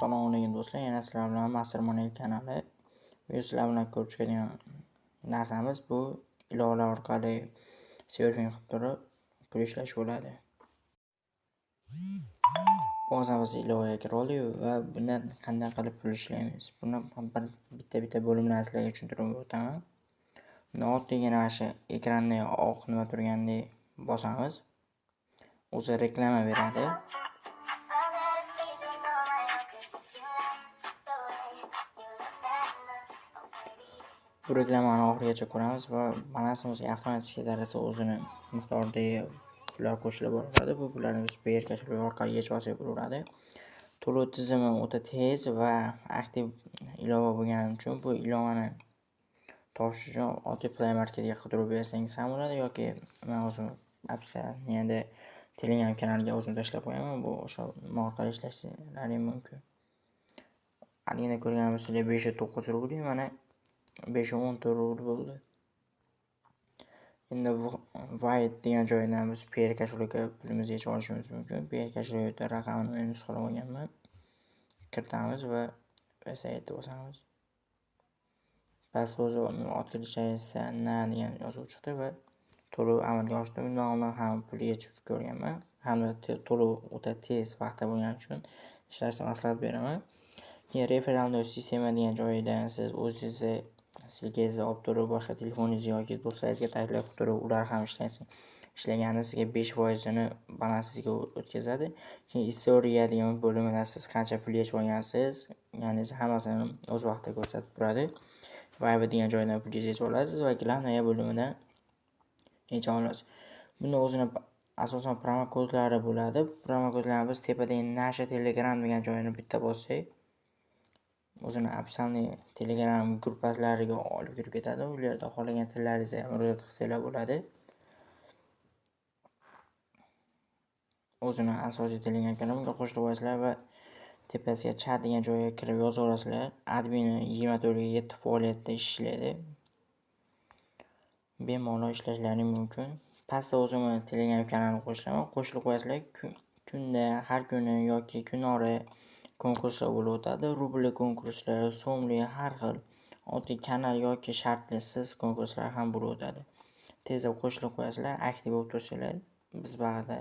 Assalomu alaykum do'stlar, yana sizlar bilan Mastermoney kanali. Bu sizlar bilan ko'rib chiqadigan narsamiz bu ilovalar orqali surfing qilib turib pul ishlash bo'ladi. O'zimiz ilovaga kirib oldik va bundan qanday qilib pul ishlaymiz. Buni bitta bo'limdan sizlarga tushuntirib o'taman. Buni oddiygina mana shu ekranda oq nima turgandek bosamiz. O'zi reklama beradi. Bu reklamani oxirigacha ko'ramiz va balansimizga avtomatik tarzda o'zini miqdordagi pullar qo'shilib boriladi. Bu pullarni biz payr kashflow orqali yechib olsak bo'laveradi. To'lov tizimi o'ta tez va aktiv ilova bo'lgani uchun bu ilovani topish uchun oddiy Play Marketga qidiruv bersangiz ham bo'ladi yoki men o'zim opsiyani Telegram kanaliga o'zim tashlab qo'yaman. Bu o'sha orqali ishlashlaring mumkin. Alina ko'rganimizda 509 rubl, mana 514 rubl bo'ldi. Endi White degan joydan biz payr kashflowga pulimizni yechib olishimiz mumkin. Payr kashflowda raqamini men nusxalab olganman. Kiritamiz va saytga bosamiz. Past o'zi ochilishi esa na degan yozuv chiqdi va to'lov amalga oshdi. Bundan ham pul yechib ko'rganman. Hamda to'lov o'ta tez vaqtda bo'lgani uchun ishlashni maslahat beraman. Referral sistema degan joydan siz o'zingizni silkangizni olib turib boshqa telefoningiz yoki do'stlaringizga taklif qilib turib ular ham ishlagani sizga 5% balansingizga o'tkazadi. Keyin istoriya degan bo'limda siz qancha pul yechib olgansiz, ya'ni hammasini o'z vaqtida ko'rsatib turadi. Viber degan joydan pulingizni yechib olasiz va Glavnaya bo'limidan yechib olasiz. Bunda o'zini asosan promo kodlari bo'ladi. Promo kodlarni biz tepadagi Nasha Telegram degan joyini bitta bossak, o'zini opsional Telegram gruppaslariga olib kirib ketadi. U yerda xohlagan tillaringizga murojaat qilsanglar bo'ladi. O'zini asosiy Telegram kanaliga qo'shilib olasizlar va tepasiga chat degan joyga kirib yozaverasizlar. Admini 24/7 faoliyatda ishlaydi. Bemalol ishlashlaring mumkin. Pastda o'zimni Telegram kanaliga qo'shilib qo'yasizlar. Kunda, har kuni yoki kunora konkurslar bo'lib o'tadi. Rubli konkurslar, so'mli, har xil oddiy kanal yoki shartlisiz konkurslar ham bo'lib o'tadi. Tezda qo'shilib qo'yasizlar, aktiv bo'lib tursanglar, biz bag'da